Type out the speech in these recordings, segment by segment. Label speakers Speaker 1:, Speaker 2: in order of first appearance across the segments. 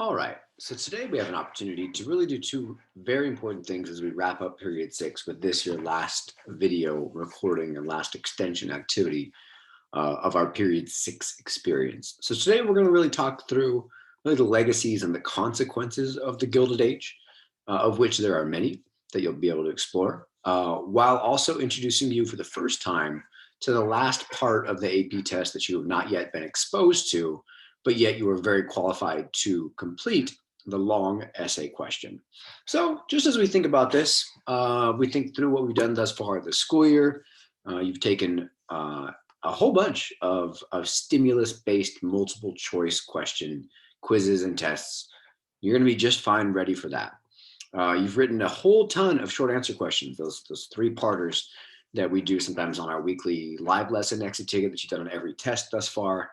Speaker 1: All right. So today we have an opportunity to really do two very important things as we wrap up period six with this your last video recording and last extension activity of our period six experience. So today we're going to really talk through really the legacies and the consequences of the Gilded Age, of which there are many that you'll be able to explore, while also introducing you for the first time to the last part of the AP test that you have not yet been exposed to, but yet you are very qualified to complete the long essay question. So just as we think about this, we think through what we've done thus far this school year. You've taken a whole bunch of stimulus-based multiple choice question quizzes and tests. You're going to be just fine ready for that. You've written a whole ton of short answer questions, those three-parters that we do sometimes on our weekly live lesson exit ticket that you've done on every test thus far.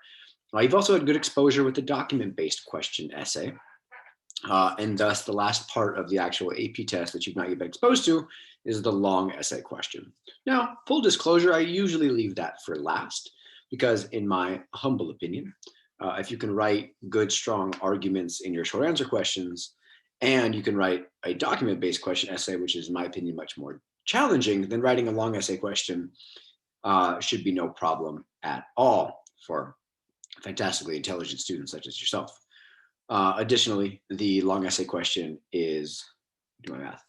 Speaker 1: You've also had good exposure with the document-based question essay. And thus the last part of the actual AP test that you've not yet been exposed to is the long essay question. Now, full disclosure, I usually leave that for last because in my humble opinion, if you can write good, strong arguments in your short answer questions, and you can write a document-based question essay, which is in my opinion much more challenging than writing a long essay question, should be no problem at all for fantastically intelligent students such as yourself. Additionally, the long essay question is, do my math,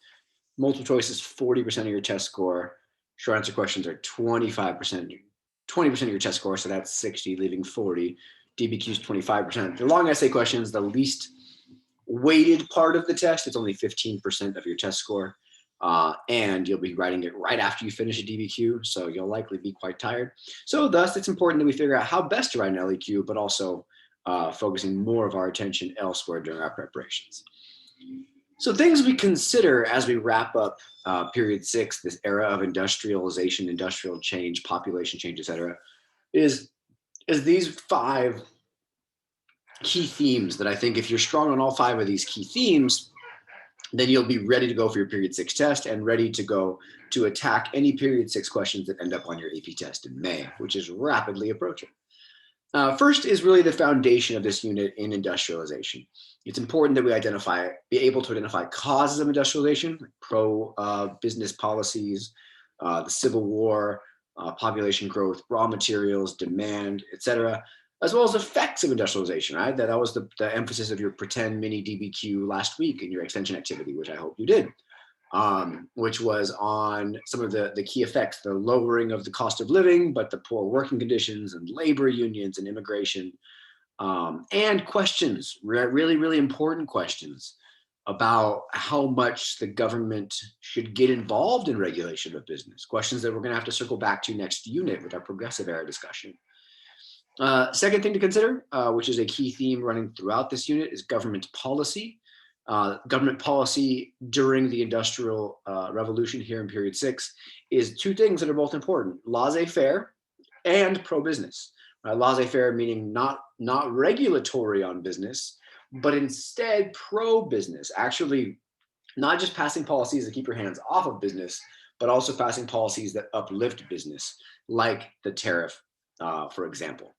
Speaker 1: multiple choice is 40% of your test score. Short answer questions are 25%, 20% of your test score, so that's 60, leaving 40. DBQ is 25%. The long essay questions, the least weighted part of the test, it's only 15% of your test score. And you'll be writing it right after you finish a DBQ, so you'll likely be quite tired. So thus, it's important that we figure out how best to write an LEQ, but also focusing more of our attention elsewhere during our preparations. So things we consider as we wrap up period six, this era of industrialization, industrial change, population change, et cetera, is these five key themes that I think if you're strong on all five of these key themes, then you'll be ready to go for your period six test and ready to go to attack any period six questions that end up on your AP test in May, which is rapidly approaching. First is really the foundation of this unit in industrialization. It's important that we be able to identify causes of industrialization, like pro-business policies, the Civil War, population growth, raw materials, demand, etc., as well as effects of industrialization, right? That was the emphasis of your pretend mini DBQ last week in your extension activity, which I hope you did, which was on some of the key effects, the lowering of the cost of living, but the poor working conditions and labor unions and immigration, and questions, really, really important questions about how much the government should get involved in regulation of business, questions that we're going to have to circle back to next unit with our progressive era discussion. Second thing to consider, which is a key theme running throughout this unit, is government policy. Government policy during the Industrial Revolution here in period six is two things that are both important: laissez-faire and pro-business. Laissez-faire meaning not regulatory on business, but instead pro-business. Actually, not just passing policies that keep your hands off of business, but also passing policies that uplift business, like the tariff, for example.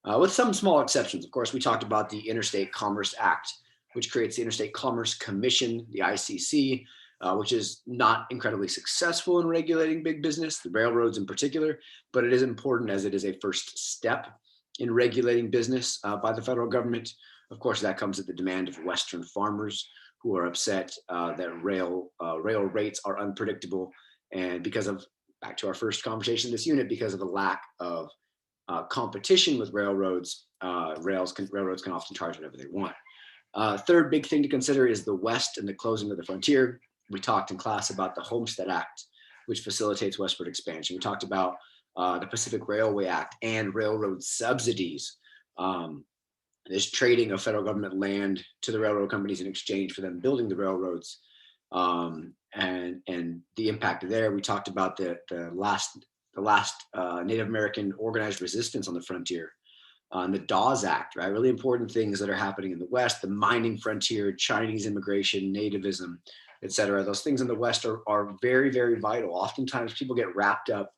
Speaker 1: With some small exceptions. Of course, we talked about the Interstate Commerce Act, which creates the Interstate Commerce Commission, the ICC, which is not incredibly successful in regulating big business, the railroads in particular, but it is important as it is a first step in regulating business by the federal government. Of course, that comes at the demand of Western farmers who are upset that rail rates are unpredictable. And because of, back to our first conversation in this unit, because of a lack of competition with railroads, railroads can often charge whatever they want. Third big thing to consider is the West and the closing of the frontier. We talked in class about the Homestead Act, which facilitates westward expansion. We talked about the Pacific Railway Act and railroad subsidies. There's trading of federal government land to the railroad companies in exchange for them building the railroads, and the impact there. We talked about the last Native American organized resistance on the frontier, and the Dawes Act, right? Really important things that are happening in the West: the mining frontier, Chinese immigration, nativism, et cetera. Those things in the West are very, very vital. Oftentimes people get wrapped up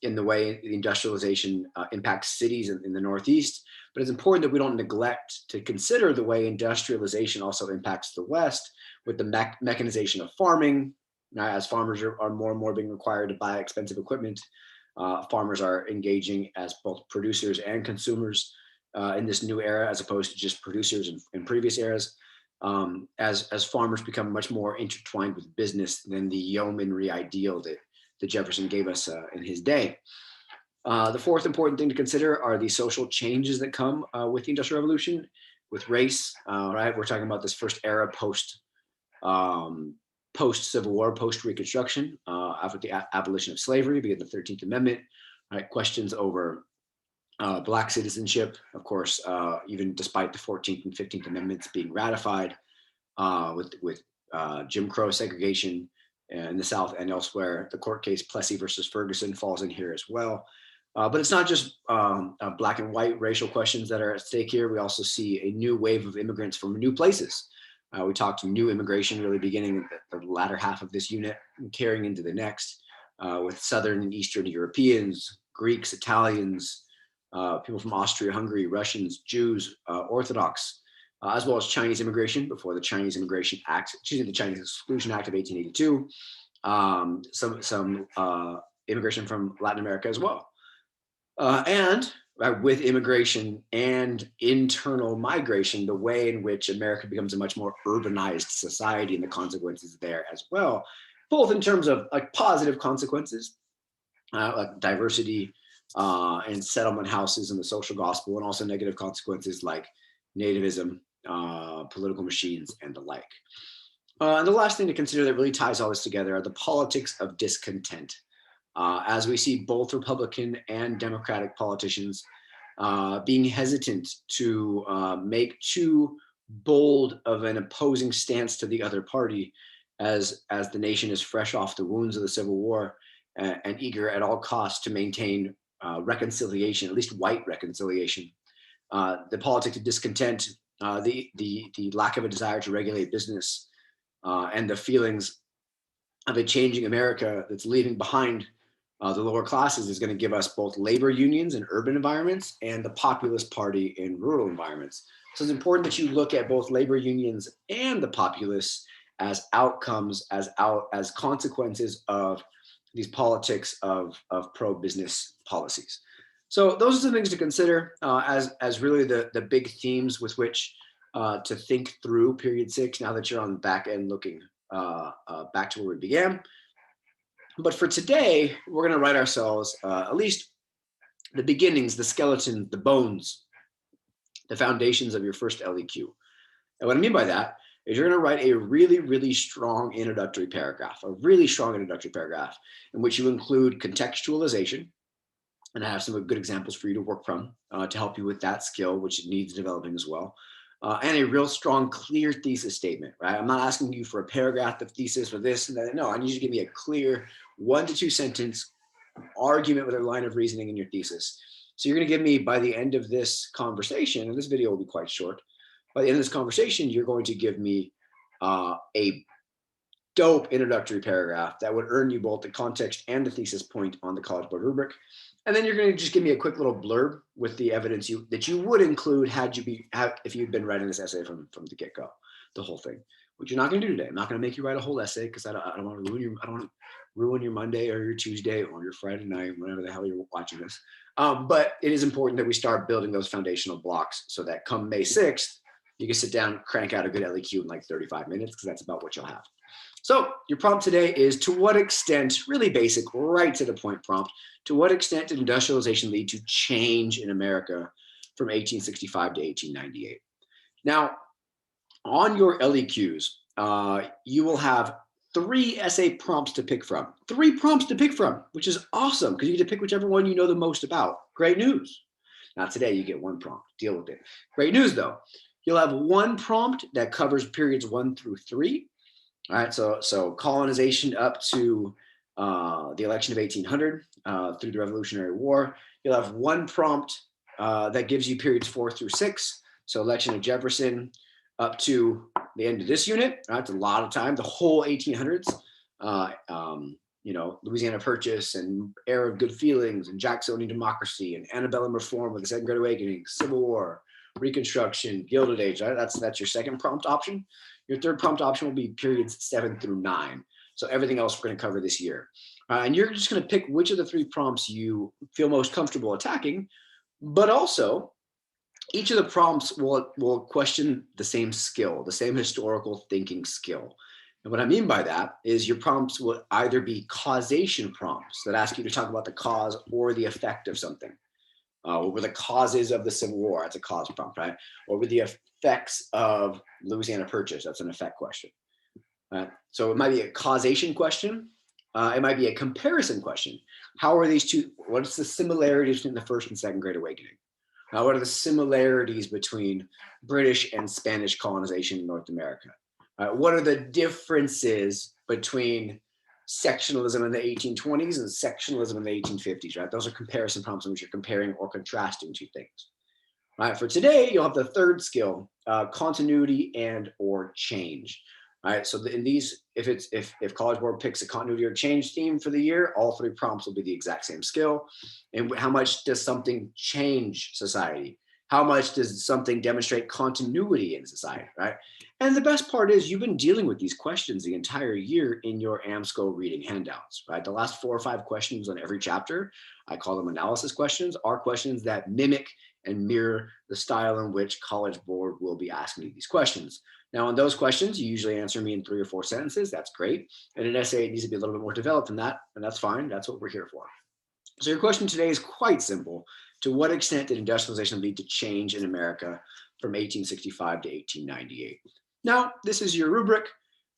Speaker 1: in the way the industrialization impacts cities in the Northeast. But it's important that we don't neglect to consider the way industrialization also impacts the West with the mechanization of farming. As farmers are more and more being required to buy expensive equipment, farmers are engaging as both producers and consumers in this new era, as opposed to just producers in previous eras. As farmers become much more intertwined with business than the yeomanry ideal that Jefferson gave us in his day. The fourth important thing to consider are the social changes that come with the Industrial Revolution, with race. Right, we're talking about this first era post Civil War, post Reconstruction, after the abolition of slavery, via the 13th Amendment. Right, questions over Black citizenship, of course, even despite the 14th and 15th Amendments being ratified, with Jim Crow segregation in the South and elsewhere. The court case Plessy versus Ferguson falls in here as well. But it's not just Black and white racial questions that are at stake here. We also see a new wave of immigrants from new places. We talked new immigration really beginning at the latter half of this unit and carrying into the next, with Southern and Eastern Europeans, Greeks, Italians, people from Austria, Hungary, Russians, Jews, Orthodox, as well as Chinese immigration before the Chinese Immigration Act, the Chinese Exclusion Act of 1882, some immigration from Latin America as well. And with immigration and internal migration, the way in which America becomes a much more urbanized society and the consequences there as well, both in terms of like positive consequences, like diversity and settlement houses and the social gospel, and also negative consequences like nativism, political machines, and the like. And the last thing to consider that really ties all this together are the politics of discontent. As we see both Republican and Democratic politicians being hesitant to make too bold of an opposing stance to the other party, as the nation is fresh off the wounds of the Civil War and eager at all costs to maintain reconciliation, at least white reconciliation. The politics of discontent, the lack of a desire to regulate business, and the feelings of a changing America that's leaving behind the lower classes is going to give us both labor unions in urban environments and the populist party in rural environments. So it's important that you look at both labor unions and the populists as outcomes, as consequences of these politics of pro-business policies. So those are some things to consider as really the big themes with which to think through period 6, now that you're on the back end looking back to where we began. But for today, we're going to write ourselves at least the beginnings, the skeleton, the bones, the foundations of your first LEQ. And what I mean by that is you're going to write a really, really strong introductory paragraph, in which you include contextualization. And I have some good examples for you to work from to help you with that skill, which needs developing as well. And a real strong, clear thesis statement, right? I'm not asking you for a paragraph of thesis or this and that. No, I need you to give me a clear 1 to 2 sentence argument with a line of reasoning in your thesis. So you're going to give me, by the end of this conversation, and this video will be quite short, by the end of this conversation, you're going to give me a dope introductory paragraph that would earn you both the context and the thesis point on the College Board rubric. And then you're going to just give me a quick little blurb with the evidence that you would include if you'd been writing this essay from the get-go, the whole thing, which you're not going to do today. I'm not going to make you write a whole essay because I don't want to ruin your Monday or your Tuesday or your Friday night, whenever the hell you're watching this. But it is important that we start building those foundational blocks so that come May 6th, you can sit down, crank out a good LEQ in like 35 minutes, because that's about what you'll have. So your prompt today is, to what extent, really basic, right to the point prompt, to what extent did industrialization lead to change in America from 1865 to 1898? Now, on your LEQs, you will have 3 essay prompts to pick from. 3 prompts to pick from, which is awesome, because you get to pick whichever one you know the most about. Great news. Not today, you get 1 prompt. Deal with it. Great news, though. You'll have 1 prompt that covers periods 1 through 3. All right, so colonization up to the election of 1800 through the Revolutionary War. You'll have 1 prompt that gives you periods 4 through 6. So election of Jefferson up to the end of this unit. Right, it's a lot of time, the whole 1800s. Louisiana Purchase and Era of Good Feelings and Jacksonian Democracy and Antebellum Reform with the Second Great Awakening, Civil War, Reconstruction, Gilded Age. Right? That's your second prompt option. Your third prompt option will be periods 7 through 9. So everything else we're going to cover this year. And you're just going to pick which of the 3 prompts you feel most comfortable attacking, but also each of the prompts will question the same skill, the same historical thinking skill. And what I mean by that is your prompts will either be causation prompts that ask you to talk about the cause or the effect of something. What were the causes of the Civil War? That's a cause prompt, right? What were the effects of Louisiana Purchase? That's an effect question. So it might be a causation question. It might be a comparison question. How are these two? What's the similarities between the First and Second Great Awakening? What are the similarities between British and Spanish colonization in North America? What are the differences between sectionalism in the 1820s and sectionalism in the 1850s, right? Those are comparison prompts in which you're comparing or contrasting two things. Right, for today, you'll have the third skill, continuity and or change. All right, so in these, if College Board picks a continuity or change theme for the year, all 3 prompts will be the exact same skill. And how much does something change society? How much does something demonstrate continuity in society, right? And the best part is you've been dealing with these questions the entire year in your AMSCO reading handouts, right? The last 4 or 5 questions on every chapter, I call them analysis questions, are questions that mimic and mirror the style in which College Board will be asking you these questions. Now, on those questions, you usually answer me in 3 or 4 sentences. That's great. And an essay needs to be a little bit more developed than that, and that's fine. That's what we're here for. So your question today is quite simple. To what extent did industrialization lead to change in America from 1865 to 1898? Now, this is your rubric.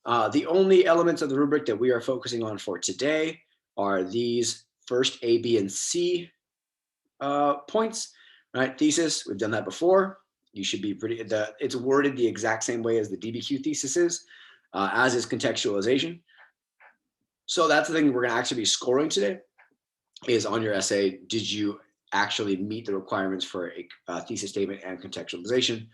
Speaker 1: The only elements of the rubric that we are focusing on for today are these first A, B, and C points, right? Thesis, we've done that before. You should be it's worded the exact same way as the DBQ thesis is, as is contextualization. So that's the thing we're going to actually be scoring today is on your essay. Did you actually meet the requirements for a thesis statement and contextualization?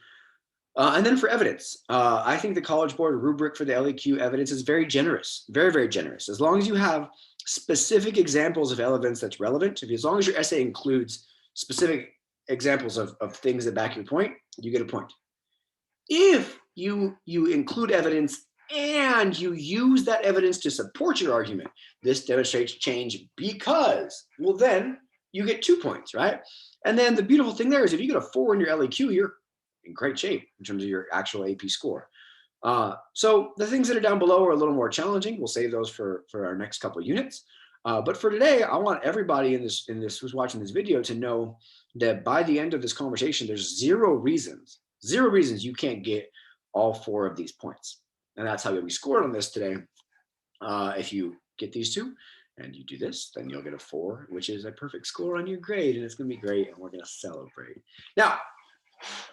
Speaker 1: And then for evidence, I think the College Board rubric for the LEQ evidence is very generous, very, very generous. As long as you have specific examples of evidence that's relevant, as long as your essay includes specific examples of things that back your point, you get a point. If you include evidence and you use that evidence to support your argument, this demonstrates change because, well, then you get 2 points, right? And then the beautiful thing there is if you get a 4 in your LEQ, you're in great shape in terms of your actual AP score. So the things that are down below are a little more challenging. We'll save those for our next couple of units. But for today, I want everybody in this who's watching this video to know that by the end of this conversation, there's zero reasons you can't get all 4 of these points. And that's how you'll be scored on this today. If you get these 2 and you do this, then you'll get a 4, which is a perfect score on your grade, and it's going to be great, and we're going to celebrate. Now,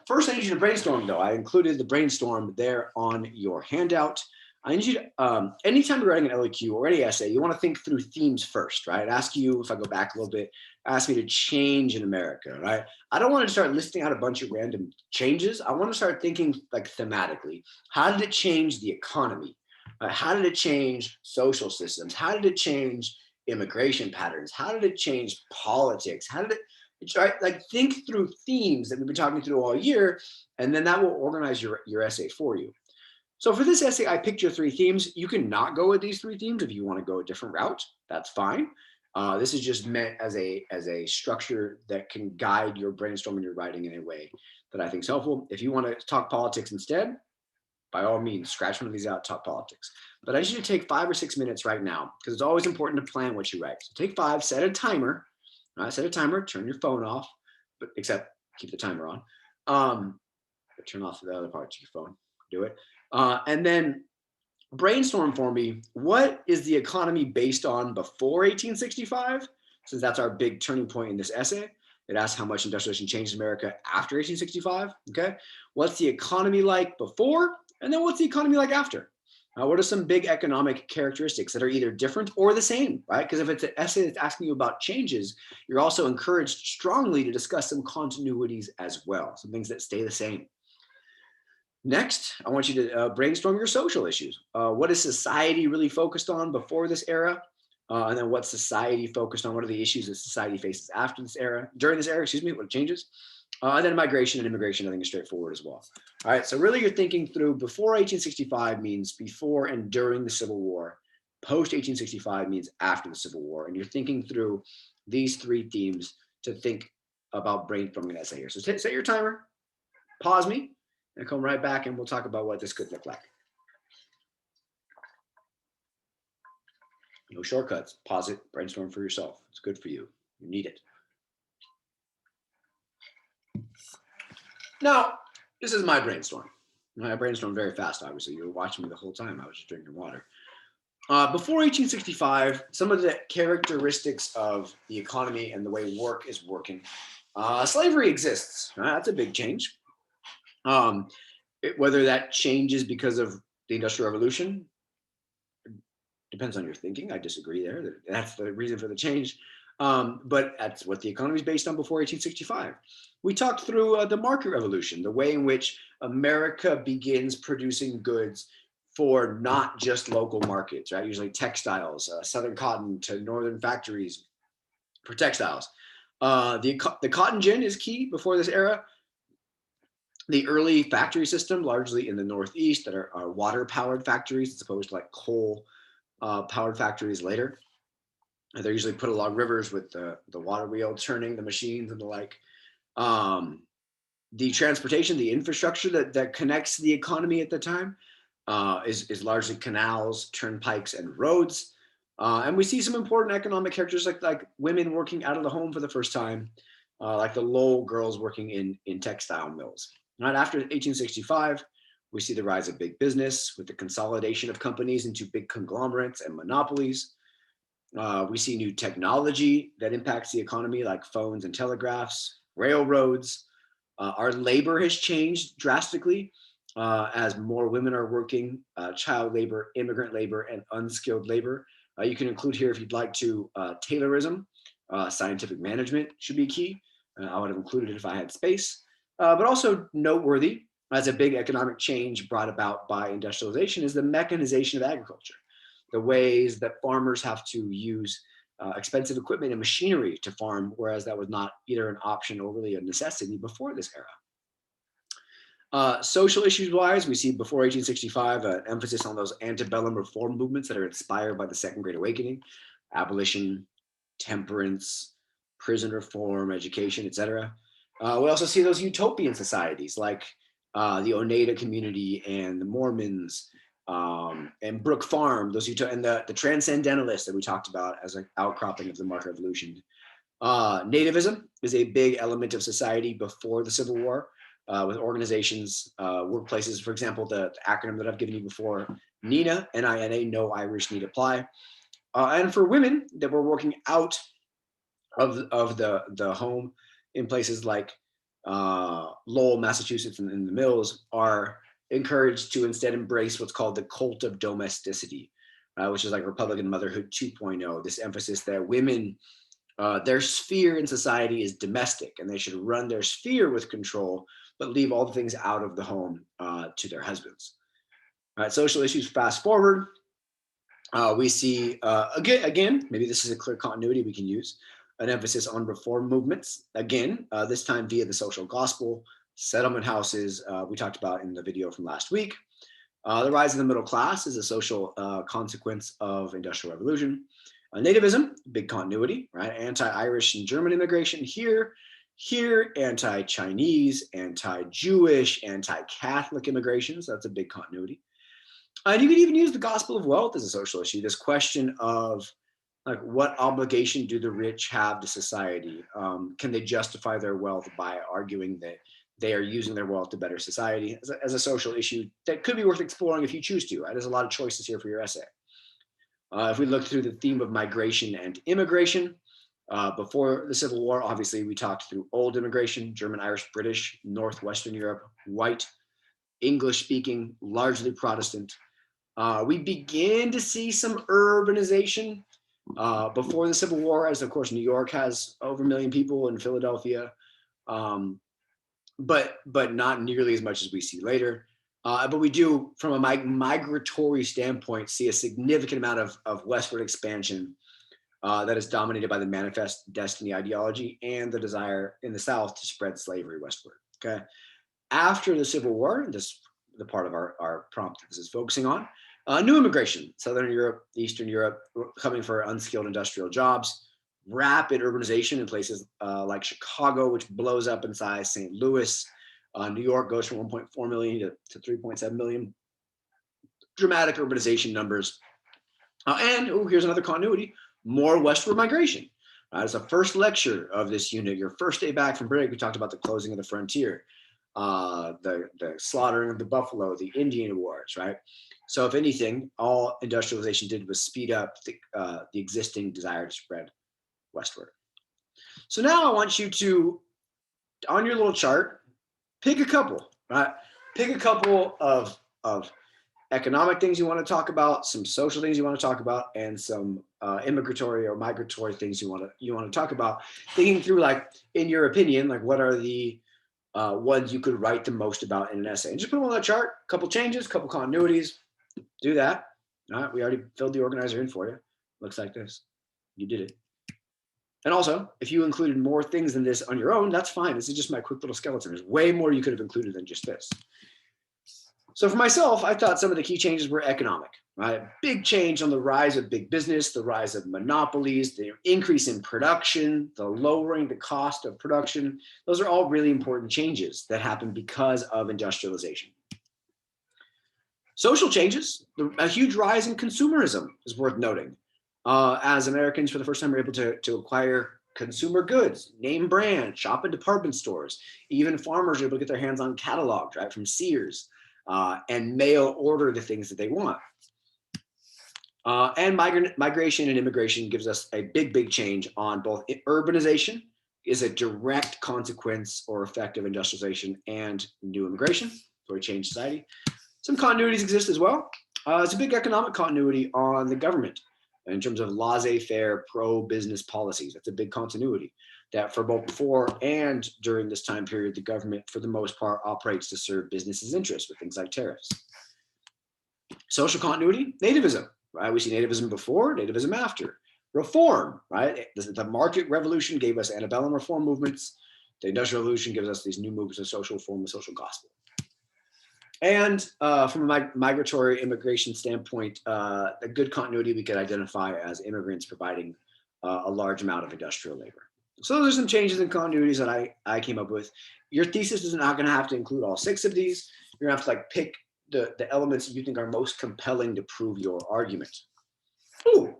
Speaker 1: first, I need you to brainstorm, though. I included the brainstorm there on your handout. I need you to, anytime you're writing an LEQ or any essay, you want to think through themes first, right? Ask you, if I go back a little bit, ask me to change in America, right? I don't want to start listing out a bunch of random changes. I want to start thinking like thematically. How did it change the economy? How did it change social systems? How did it change immigration patterns? How did it change politics? How did it, right? Like think through themes that we've been talking through all year, and then that will organize your essay for you. So for this essay, I picked your 3 themes. You can not go with these 3 themes if you want to go a different route. That's fine. This is just meant as a structure that can guide your brainstorming and your writing in a way that I think is helpful. If you want to talk politics instead, by all means, scratch one of these out, talk politics. But I just need to take 5 or 6 minutes right now because it's always important to plan what you write. So take 5, set a timer. Set a timer, turn your phone off, but except keep the timer on. But turn off the other parts of your phone. Do it. And then brainstorm for me, what is the economy based on before 1865? Since that's our big turning point in this essay. It asks how much industrialization changed America after 1865, okay? What's the economy like before? And then what's the economy like after? What are some big economic characteristics that are either different or the same, right? Because if it's an essay that's asking you about changes, you're also encouraged strongly to discuss some continuities as well, some things that stay the same. Next, I want you to brainstorm your social issues. What is society really focused on before this era? and then what society focused on, what are the issues that society faces after this era, during this era, excuse me, what changes. And then migration and immigration, I think, is straightforward as well. All right, so really you're thinking through before 1865 means before and during the Civil War. Post 1865 means after the Civil War. And you're thinking through these three themes to think about brainstorming an essay here. So set your timer, pause me, and come right back and we'll talk about what this could look like. No shortcuts. Pause it, brainstorm for yourself. It's good for you. You need it. Now, this is my brainstorm. I brainstorm very fast, obviously. You were watching me the whole time. I was just drinking water. Before 1865, some of the characteristics of the economy and the way work is working. Slavery exists. That's a big change. Whether that changes because of the Industrial Revolution depends on your thinking. I disagree there. That's the reason for the change. But that's what the economy is based on before 1865. We talked through the market revolution, the way in which America begins producing goods for not just local markets, right? Usually textiles, Southern cotton to Northern factories for textiles. The cotton gin is key before this era. The early factory system, largely in the Northeast, that are water-powered factories as opposed to like coal-powered factories later. They're usually put along rivers with the water wheel turning the machines and the like. The transportation, the infrastructure that connects the economy at the time is largely canals, turnpikes, and roads. And we see some important economic characters like women working out of the home for the first time, like the Lowell girls working in textile mills. Right after 1865, we see the rise of big business with the consolidation of companies into big conglomerates and monopolies. We see new technology that impacts the economy, like phones and telegraphs, railroads. Our labor has changed drastically as more women are working, child labor, immigrant labor, and unskilled labor. You can include here, if you'd like to, Taylorism, scientific management should be key. I would have included it if I had space. But also noteworthy as a big economic change brought about by industrialization is the mechanization of agriculture. The ways that farmers have to use expensive equipment and machinery to farm, whereas that was not either an option or really a necessity before this era. Social issues wise, we see before 1865 an emphasis on those antebellum reform movements that are inspired by the Second Great Awakening, abolition, temperance, prison reform, education, etc. We also see those utopian societies like the Oneida community and the Mormons, and Brook Farm, and the transcendentalists that we talked about as an outcropping of the market revolution. Nativism is a big element of society before the Civil War, with organizations, workplaces, for example, the acronym that I've given you before, NINA, N-I-N-A, No Irish Need Apply. And for women that were working out of the home in places like Lowell, Massachusetts, and the mills are encouraged to instead embrace what's called the cult of domesticity, which is like Republican motherhood 2.0, this emphasis that women, their sphere in society is domestic and they should run their sphere with control, but leave all the things out of the home to their husbands. All right, social issues, fast forward. We see, again, maybe this is a clear continuity we can use, an emphasis on reform movements, again, this time via the social gospel, settlement houses we talked about in the video from last week. The rise of the middle class is a social consequence of industrial revolution. Nativism, big continuity, right? Anti-Irish and German immigration here, anti-Chinese, anti-Jewish, anti-Catholic immigration, so that's a big continuity. And you could even use the gospel of wealth as a social issue, this question of like, what obligation do the rich have to society? Can they justify their wealth by arguing that they are using their wealth to better society as a social issue that could be worth exploring if you choose to, right? There's a lot of choices here for your essay. If we look through the theme of migration and immigration, before the Civil War, obviously we talked through old immigration, German, Irish, British, Northwestern Europe, white, English speaking, largely Protestant. We begin to see some urbanization before the Civil War, as of course New York has over 1 million people, and Philadelphia, but not nearly as much as we see later. But we do, from a migratory standpoint, see a significant amount of westward expansion that is dominated by the manifest destiny ideology and the desire in the South to spread slavery westward. Okay. After the Civil War, this the part of our prompt that this is focusing on, new immigration, Southern Europe, Eastern Europe, coming for unskilled industrial jobs, rapid urbanization in places like Chicago, which blows up in size, St. Louis, New York goes from 1.4 million to 3.7 million, dramatic urbanization numbers. Here's another continuity, more westward migration. As the first lecture of this unit, your first day back from break, we talked about the closing of the frontier, the slaughtering of the buffalo, the Indian Wars, right? So if anything, all industrialization did was speed up the existing desire to spread westward. So now I want you to, on your little chart, pick a couple, right? Pick a couple of economic things you want to talk about, some social things you want to talk about, and some immigratory or migratory things you want to talk about. Thinking through, like, in your opinion, like what are the ones you could write the most about in an essay, and just put them on that chart. A couple changes, a couple continuities. Do that. All right, we already filled the organizer in for you. Looks like this. You did it. And also, if you included more things than this on your own, that's fine. This is just my quick little skeleton. There's way more you could have included than just this. So for myself, I thought some of the key changes were economic, right? Big change on the rise of big business, the rise of monopolies, the increase in production, the lowering the cost of production. Those are all really important changes that happen because of industrialization. Social changes, a huge rise in consumerism is worth noting. As Americans, for the first time, were able to acquire consumer goods, name brand, shop in department stores. Even farmers are able to get their hands on catalogs, right, from Sears, and mail order the things that they want. And migration and immigration gives us a big change on both. Urbanization is a direct consequence or effect of industrialization and new immigration for a changed society. Some continuities exist as well. It's a big economic continuity on the government in terms of laissez-faire pro-business policies. That's a big continuity, that for both before and during this time period, the government, for the most part, operates to serve businesses' interests with things like tariffs. Social continuity, nativism, right? We see nativism before, nativism after. Reform, right? The market revolution gave us antebellum reform movements. The industrial revolution gives us these new movements of social reform, the social gospel. And from a migratory immigration standpoint, a good continuity we could identify as immigrants providing a large amount of industrial labor. So those are some changes and continuities that I came up with. Your thesis is not going to have to include all 6 of these. You're going to have to, like, pick the elements that you think are most compelling to prove your argument. Ooh,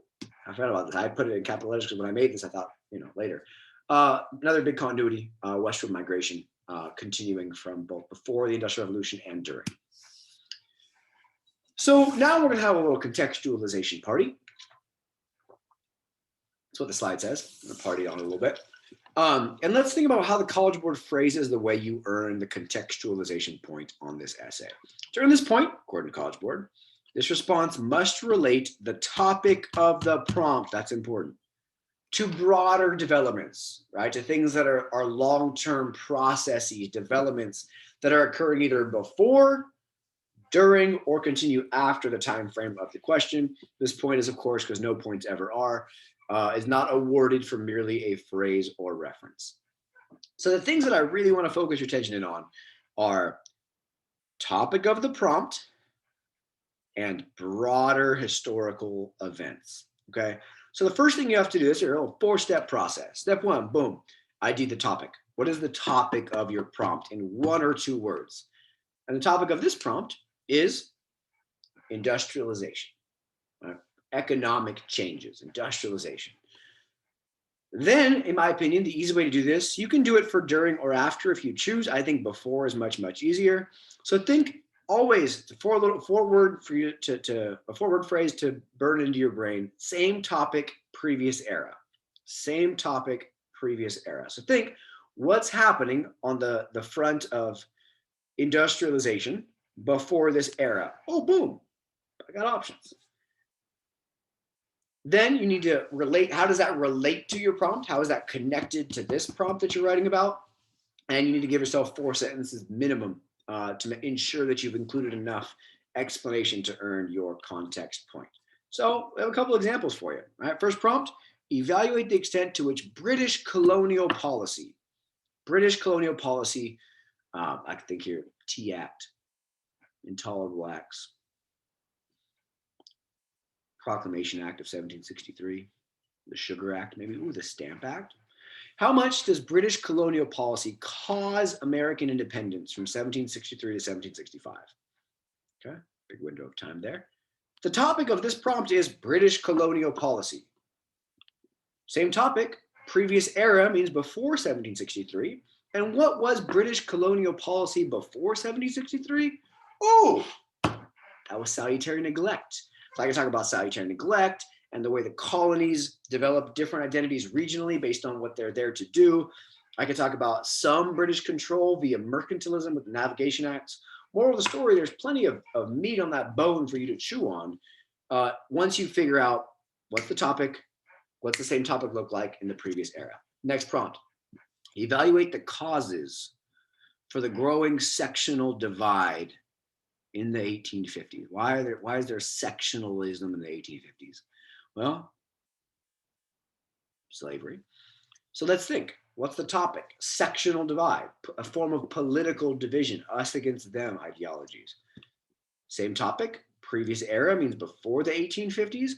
Speaker 1: I forgot about this. I put it in capital letters because when I made this, I thought, later. Another big continuity, westward migration. Continuing from both before the Industrial Revolution and during. So now we're going to have a little contextualization party. That's what the slide says. I'm going to party on it a little bit. And let's think about how the College Board phrases the way you earn the contextualization point on this essay. To earn this point, according to College Board, this response must relate the topic of the prompt, that's important, to broader developments, right? To things that are long-term processes, developments that are occurring either before, during, or continue after the time frame of the question. This point is, of course, because no points ever are, is not awarded for merely a phrase or reference. So the things that I really want to focus your attention in on are topic of the prompt and broader historical events, okay? So the first thing you have to do is your little 4-step process. Step 1, boom, ID the topic. What is the topic of your prompt in 1 or 2 words? And the topic of this prompt is industrialization, economic changes, industrialization. Then, in my opinion, the easy way to do this, you can do it for during or after if you choose. I think before is much easier. So think always a 4-word phrase to burn into your brain. Same topic, previous era. Same topic, previous era. So think what's happening on the front of industrialization before this era. Oh, boom, I got options. Then you need to relate. How does that relate to your prompt? How is that connected to this prompt that you're writing about? And you need to give yourself 4 sentences minimum to ensure that you've included enough explanation to earn your context point. So we have a couple examples for you. All right, first prompt, Evaluate the extent to which British colonial policy, I think here, T Act, Intolerable Acts, Proclamation Act of 1763, the Sugar Act, maybe, ooh, the Stamp Act. How much does British colonial policy cause American independence from 1763 to 1765? Okay, big window of time there. The topic of this prompt is British colonial policy. Same topic, previous era means before 1763. And what was British colonial policy before 1763? Oh, that was salutary neglect. So I can talk about salutary neglect and the way the colonies developed different identities regionally based on what they're there to do. I could talk about some British control via mercantilism with the Navigation Acts. Moral of the story, there's plenty of meat on that bone for you to chew on once you figure out what's the topic, what's the same topic look like in the previous era. Next prompt, evaluate the causes for the growing sectional divide in the 1850s. Why is there sectionalism in the 1850s? Well, slavery. So let's think. What's the topic? Sectional divide, a form of political division, us against them ideologies. Same topic, previous era means before the 1850s.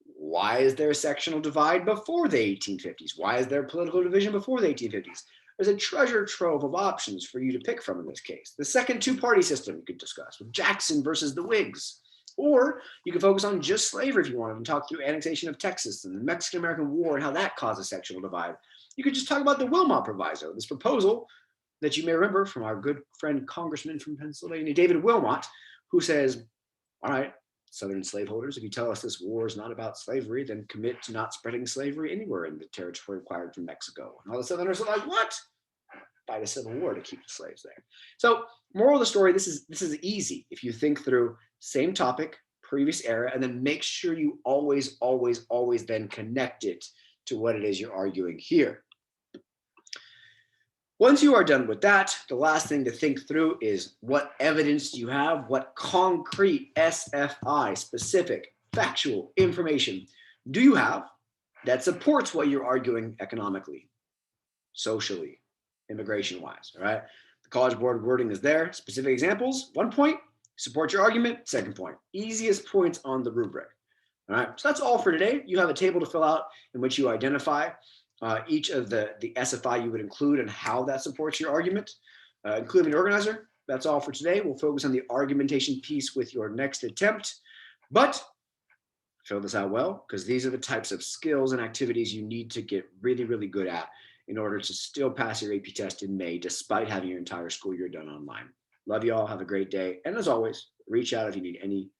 Speaker 1: Why is there a sectional divide before the 1850s? Why is there political division before the 1850s? There's a treasure trove of options for you to pick from in this case. The second two-party system you could discuss with Jackson versus the Whigs. Or you can focus on just slavery if you wanted and talk through annexation of Texas and the Mexican-American War and how that caused a sectional divide. You could just talk about the Wilmot Proviso, this proposal that you may remember from our good friend Congressman from Pennsylvania, David Wilmot, who says, all right, Southern slaveholders, if you tell us this war is not about slavery, then commit to not spreading slavery anywhere in the territory acquired from Mexico. And all the Southerners are like, what? Fight a civil war to keep the slaves there. So moral of the story, this is easy if you think through same topic, previous era, and then make sure you always then connect it to what it is you're arguing here. Once you are done with that, the last thing to think through is what evidence do you have? What concrete SFI, specific, factual information do you have that supports what you're arguing economically, socially, immigration-wise, all right? The College Board wording is there. Specific examples, 1 point, support your argument, 2nd point. Easiest points on the rubric, all right? So that's all for today. You have a table to fill out in which you identify each of the SFI you would include and how that supports your argument, including an organizer. That's all for today. We'll focus on the argumentation piece with your next attempt, but fill this out well, because these are the types of skills and activities you need to get really good at in order to still pass your AP test in May, despite having your entire school year done online. Love you all. Have a great day. And as always, reach out if you need any